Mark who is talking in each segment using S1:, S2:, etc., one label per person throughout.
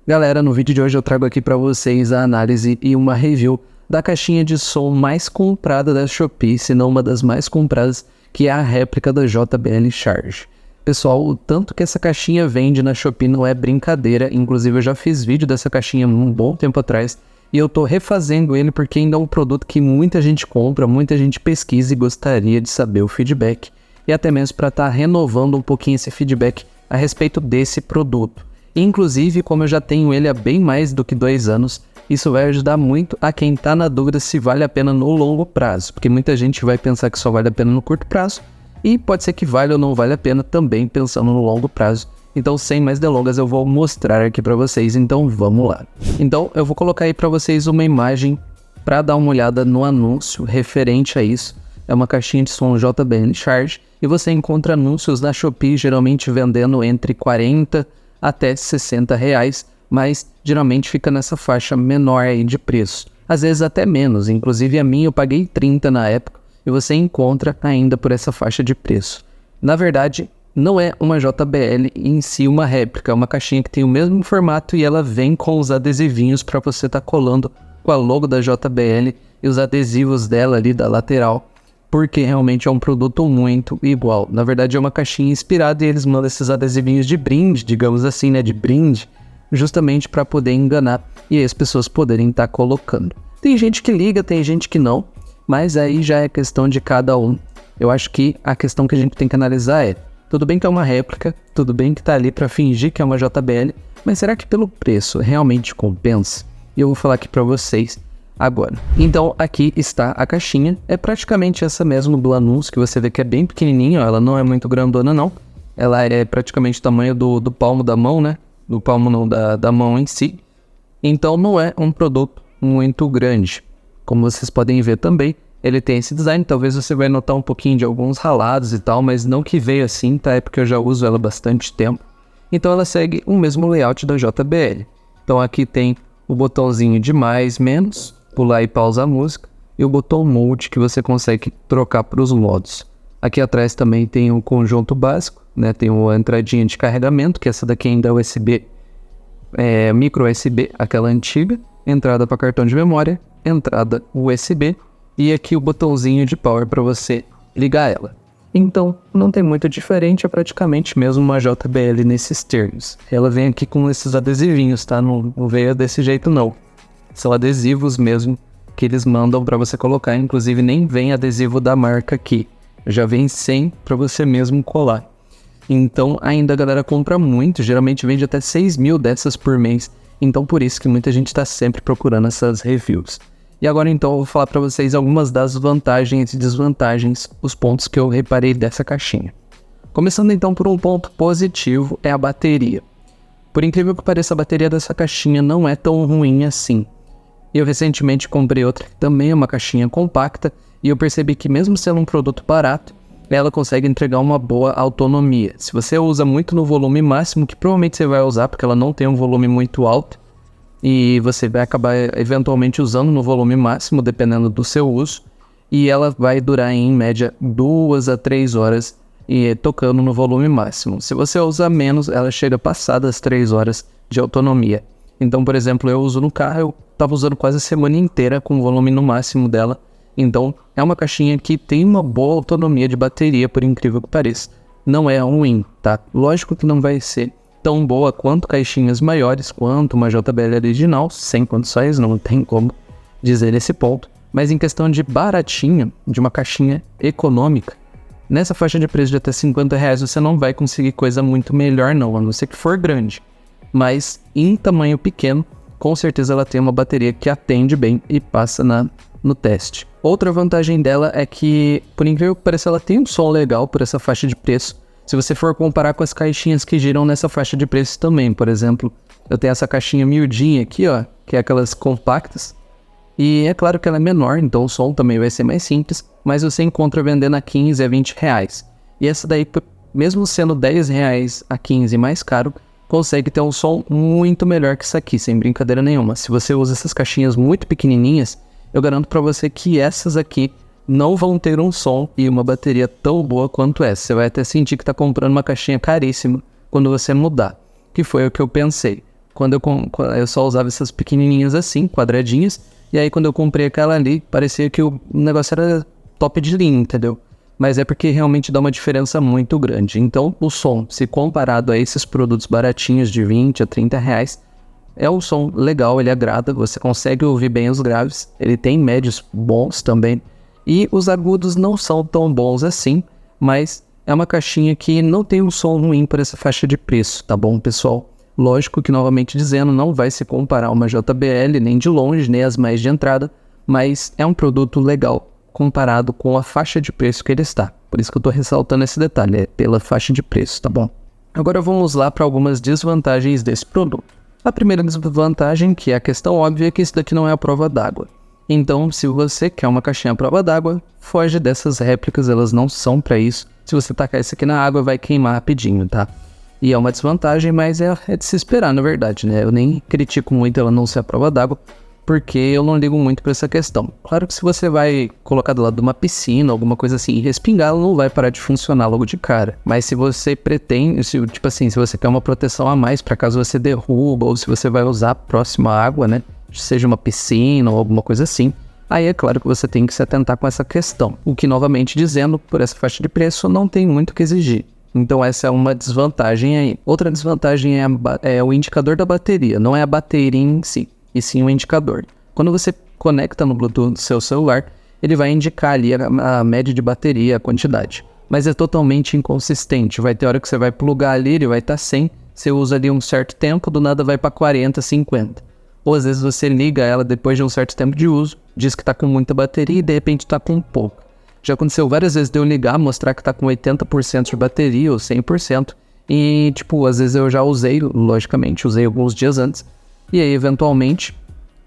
S1: Galera, no vídeo de hoje eu trago aqui para vocês a análise e uma review da caixinha de som mais comprada da Shopee, se não uma das mais compradas, que é a réplica da JBL Charge. Pessoal, o tanto que essa caixinha vende na Shopee não é brincadeira, inclusive eu já fiz vídeo dessa caixinha um bom tempo atrás, e eu tô refazendo ele porque ainda é um produto que muita gente compra, muita gente pesquisa e gostaria de saber o feedback, e até mesmo para estar renovando um pouquinho esse feedback a respeito desse produto. Inclusive, como eu já tenho ele há bem mais do que 2 anos, isso vai ajudar muito a quem está na dúvida se vale a pena no longo prazo, porque muita gente vai pensar que só vale a pena no curto prazo, e pode ser que vale ou não vale a pena também pensando no longo prazo. Então, sem mais delongas, eu vou mostrar aqui para vocês, então vamos lá. Então, eu vou colocar aí para vocês uma imagem para dar uma olhada no anúncio referente a isso. É uma caixinha de som JBL Charge, e você encontra anúncios na Shopee geralmente vendendo entre 40 até 60 reais, mas geralmente fica nessa faixa menor aí de preço, às vezes até menos, inclusive a minha eu paguei 30 na época, e você encontra ainda por essa faixa de preço. Na verdade, não é uma JBL em si uma réplica, é uma caixinha que tem o mesmo formato e ela vem com os adesivinhos para você estar colando com a logo da JBL e os adesivos dela ali da lateral, porque realmente é um produto muito igual. Na verdade é uma caixinha inspirada e eles mandam esses adesivinhos de brinde, digamos assim, né, de brinde, justamente para poder enganar e aí as pessoas poderem estar colocando. Tem gente que liga, tem gente que não, mas aí já é questão de cada um. Eu acho que a questão que a gente tem que analisar é, tudo bem que é uma réplica, tudo bem que tá ali para fingir que é uma JBL, mas será que pelo preço realmente compensa? E eu vou falar aqui para vocês agora. Então aqui está a caixinha, é praticamente essa mesmo do anúncio, que você vê que é bem pequenininha, ó, ela não é muito grandona não, ela é praticamente o tamanho do palmo da mão, né, do palmo não, da mão em si, então não é um produto muito grande. Como vocês podem ver também, ele tem esse design, talvez você vai notar um pouquinho de alguns ralados e tal, mas não que veio assim, tá, é porque eu já uso ela há bastante tempo, então ela segue o mesmo layout da JBL. Então aqui tem o botãozinho de mais, menos, pular e pausar a música, e o botão Mode que você consegue trocar para os modos. Aqui atrás também tem o conjunto básico, né? Tem a entradinha de carregamento, que essa daqui ainda é USB, micro USB, aquela antiga, entrada para cartão de memória, entrada USB, e aqui o botãozinho de power para você ligar ela. Então, não tem muito diferente, é praticamente mesmo uma JBL nesses termos. Ela vem aqui com esses adesivinhos, tá? Não veio desse jeito não. São adesivos mesmo que eles mandam para você colocar, inclusive nem vem adesivo da marca aqui, já vem sem para você mesmo colar. Então ainda a galera compra muito, geralmente vende até 6.000 dessas por mês, então por isso que muita gente está sempre procurando essas reviews. E agora então eu vou falar para vocês algumas das vantagens e desvantagens, os pontos que eu reparei dessa caixinha. Começando então por um ponto positivo, é a bateria. Por incrível que pareça, a bateria dessa caixinha não é tão ruim assim. Eu recentemente comprei outra que também é uma caixinha compacta e eu percebi que mesmo sendo um produto barato, ela consegue entregar uma boa autonomia. Se você usa muito no volume máximo, que provavelmente você vai usar porque ela não tem um volume muito alto, e você vai acabar eventualmente usando no volume máximo, dependendo do seu uso, e ela vai durar em média 2 a 3 horas e tocando no volume máximo. Se você usar menos, ela chega passada as 3 horas de autonomia. Então, por exemplo, eu uso no carro, eu estava usando quase a semana inteira com o volume no máximo dela. Então, é uma caixinha que tem uma boa autonomia de bateria, por incrível que pareça. Não é ruim, tá? Lógico que não vai ser tão boa quanto caixinhas maiores, quanto uma JBL original, sem condições, não tem como dizer esse ponto. Mas em questão de baratinha, de uma caixinha econômica, nessa faixa de preço de até 50 reais você não vai conseguir coisa muito melhor não, a não ser que for grande. Mas em tamanho pequeno, com certeza ela tem uma bateria que atende bem e passa no teste. Outra vantagem dela é que, por incrível que pareça, ela tem um som legal por essa faixa de preço. Se você for comparar com as caixinhas que giram nessa faixa de preço também, por exemplo, eu tenho essa caixinha miudinha aqui, ó, que é aquelas compactas. E é claro que ela é menor, então o som também vai ser mais simples, mas você encontra vendendo a 15 a 20 reais. E essa daí, mesmo sendo 10 reais a 15 mais caro, consegue ter um som muito melhor que isso aqui, sem brincadeira nenhuma. Se você usa essas caixinhas muito pequenininhas, eu garanto pra você que essas aqui não vão ter um som e uma bateria tão boa quanto essa. Você vai até sentir que tá comprando uma caixinha caríssima quando você mudar, que foi o que eu pensei. Eu só usava essas pequenininhas assim, quadradinhas, e aí quando eu comprei aquela ali, parecia que o negócio era top de linha, entendeu? Mas é porque realmente dá uma diferença muito grande. Então, o som, se comparado a esses produtos baratinhos de 20 a 30 reais, é um som legal, ele agrada, você consegue ouvir bem os graves, ele tem médios bons também, e os agudos não são tão bons assim, mas é uma caixinha que não tem um som ruim para essa faixa de preço, tá bom, pessoal? Lógico que, novamente dizendo, não vai se comparar uma JBL, nem de longe, nem as mais de entrada, mas é um produto legal comparado com a faixa de preço que ele está. Por isso que eu tô ressaltando esse detalhe, é pela faixa de preço, tá bom? Agora vamos lá para algumas desvantagens desse produto. A primeira desvantagem, que é a questão óbvia, é que isso daqui não é a prova d'água. Então, se você quer uma caixinha à prova d'água, foge dessas réplicas, elas não são para isso. Se você tacar isso aqui na água, vai queimar rapidinho, tá? E é uma desvantagem, mas é de se esperar, na verdade, né? Eu nem critico muito ela não ser a prova d'água, porque eu não ligo muito pra essa questão. Claro que se você vai colocar do lado de uma piscina, alguma coisa assim, e respingar, ela não vai parar de funcionar logo de cara. Mas se você pretende, se você quer uma proteção a mais para caso você derruba, ou se você vai usar próximo à água, né? Seja uma piscina ou alguma coisa assim, aí é claro que você tem que se atentar com essa questão. O que, novamente dizendo, por essa faixa de preço, não tem muito o que exigir. Então essa é uma desvantagem aí. Outra desvantagem é o indicador da bateria, não é a bateria em si, e sim o indicador. Quando você conecta no Bluetooth do seu celular, ele vai indicar ali a média de bateria, a quantidade. Mas é totalmente inconsistente. Vai ter hora que você vai plugar ali, ele vai estar 100, você usa ali um certo tempo, do nada vai para 40, 50. Ou às vezes você liga ela depois de um certo tempo de uso, diz que está com muita bateria e de repente está com pouco. Já aconteceu várias vezes de eu ligar, mostrar que está com 80% de bateria ou 100%. E às vezes eu já usei, logicamente, usei alguns dias antes. E aí, eventualmente,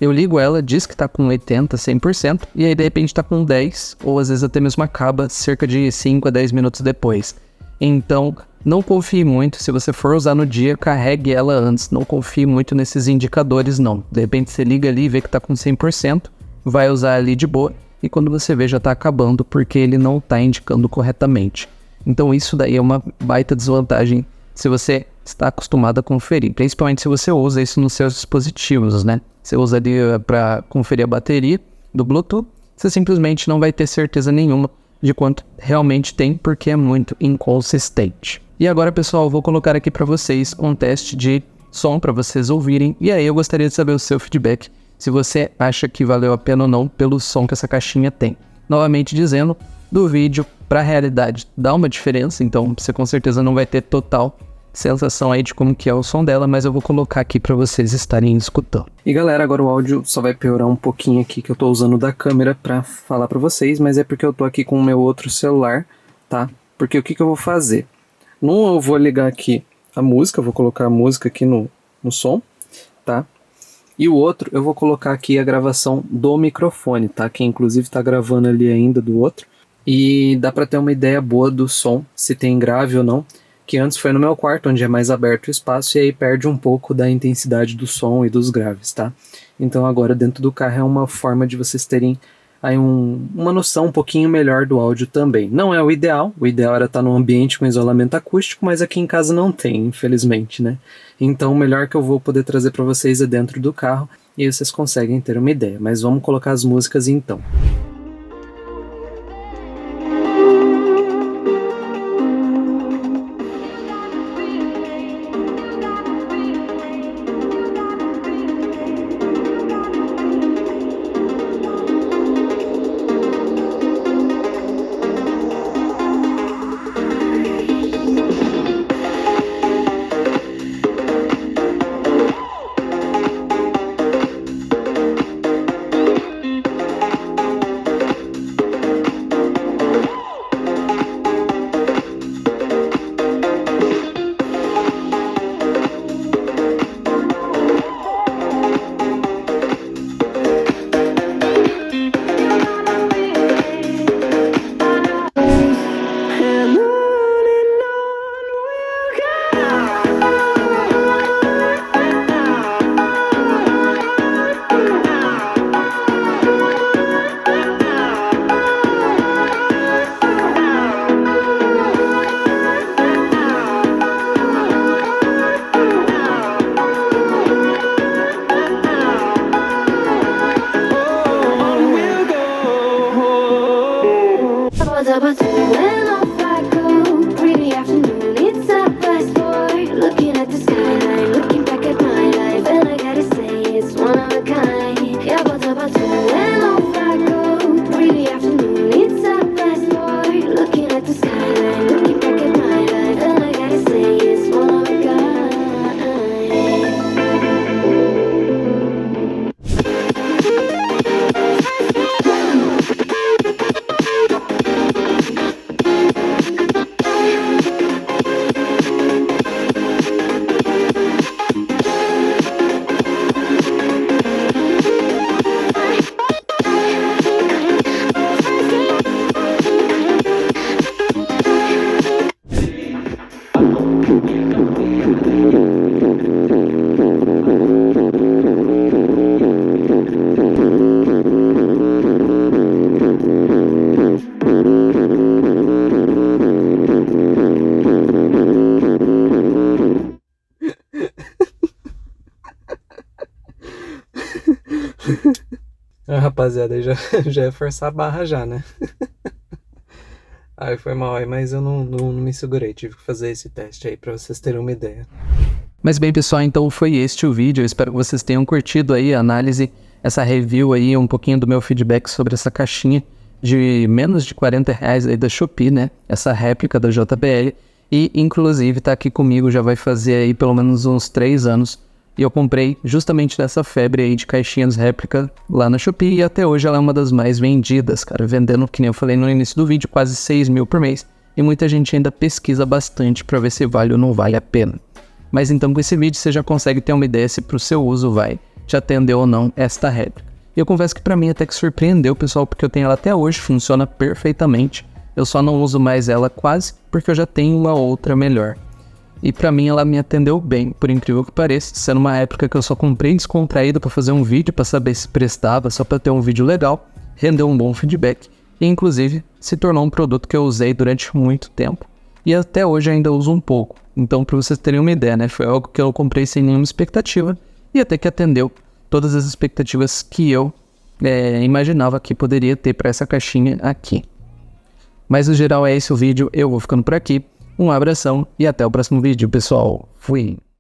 S1: eu ligo ela, diz que tá com 80%, 100%, e aí de repente tá com 10%, ou às vezes até mesmo acaba cerca de 5 a 10 minutos depois. Então, não confie muito, se você for usar no dia, carregue ela antes, não confie muito nesses indicadores não. De repente você liga ali e vê que tá com 100%, vai usar ali de boa, e quando você vê já tá acabando, porque ele não tá indicando corretamente. Então isso daí é uma baita desvantagem se você está acostumado a conferir, principalmente se você usa isso nos seus dispositivos, né? Você usa ali para conferir a bateria do Bluetooth, você simplesmente não vai ter certeza nenhuma de quanto realmente tem, porque é muito inconsistente. E agora, pessoal, eu vou colocar aqui para vocês um teste de som para vocês ouvirem, e aí eu gostaria de saber o seu feedback, se você acha que valeu a pena ou não pelo som que essa caixinha tem. Novamente dizendo, do vídeo para a realidade dá uma diferença, então você com certeza não vai ter total sensação aí de como que é o som dela, mas eu vou colocar aqui para vocês estarem escutando. E galera, agora o áudio só vai piorar um pouquinho aqui, que eu tô usando da câmera para falar para vocês, mas é porque eu tô aqui com o meu outro celular, tá? Porque o que eu vou fazer? Num eu vou ligar aqui a música, eu vou colocar a música aqui no som, tá? E o outro eu vou colocar aqui a gravação do microfone, tá? Que inclusive tá gravando ali ainda do outro. E dá para ter uma ideia boa do som, se tem grave ou não, que antes foi no meu quarto, onde é mais aberto o espaço, e aí perde um pouco da intensidade do som e dos graves, tá? Então agora dentro do carro é uma forma de vocês terem aí uma noção um pouquinho melhor do áudio também. Não é o ideal era estar num ambiente com isolamento acústico, mas aqui em casa não tem, infelizmente, né? Então o melhor que eu vou poder trazer para vocês é dentro do carro, e aí vocês conseguem ter uma ideia. Mas vamos colocar as músicas então.
S2: about 2 and off I go. Pretty afternoon, it's 4:30. Looking at the skyline, looking back at my life, and I gotta say it's one of a kind. Yeah, but about 2 and off I go. Pretty afternoon, it's 4:30. Looking at the skyline, looking back at my life, and I gotta say it's one of a kind.
S1: Rapaziada, aí já ia forçar a barra já, né? Ai, foi mal aí, mas eu não me segurei. Tive que fazer esse teste aí pra vocês terem uma ideia. Mas bem, pessoal, então foi este o vídeo. Eu espero que vocês tenham curtido aí a análise, essa review aí, um pouquinho do meu feedback sobre essa caixinha de menos de R$40 aí da Shopee, né? Essa réplica da JBL. E, inclusive, tá aqui comigo, já vai fazer aí pelo menos uns 3 anos. E eu comprei justamente nessa febre aí de caixinhas réplica lá na Shopee. E até hoje ela é uma das mais vendidas, cara. Vendendo, que nem eu falei no início do vídeo, quase 6 mil por mês. E muita gente ainda pesquisa bastante pra ver se vale ou não vale a pena. Mas então com esse vídeo você já consegue ter uma ideia se pro seu uso vai te atender ou não esta réplica. E eu confesso que pra mim até que surpreendeu, pessoal, porque eu tenho ela até hoje, funciona perfeitamente. Eu só não uso mais ela quase, porque eu já tenho uma outra melhor. E pra mim ela me atendeu bem, por incrível que pareça, sendo uma época que eu só comprei descontraído pra fazer um vídeo, pra saber se prestava, só pra ter um vídeo legal, rendeu um bom feedback, e inclusive se tornou um produto que eu usei durante muito tempo. E até hoje ainda uso um pouco, então pra vocês terem uma ideia, né, foi algo que eu comprei sem nenhuma expectativa, e até que atendeu todas as expectativas que eu imaginava que poderia ter pra essa caixinha aqui. Mas no geral é esse o vídeo, eu vou ficando por aqui. Um abração e até o próximo vídeo, pessoal. Fui!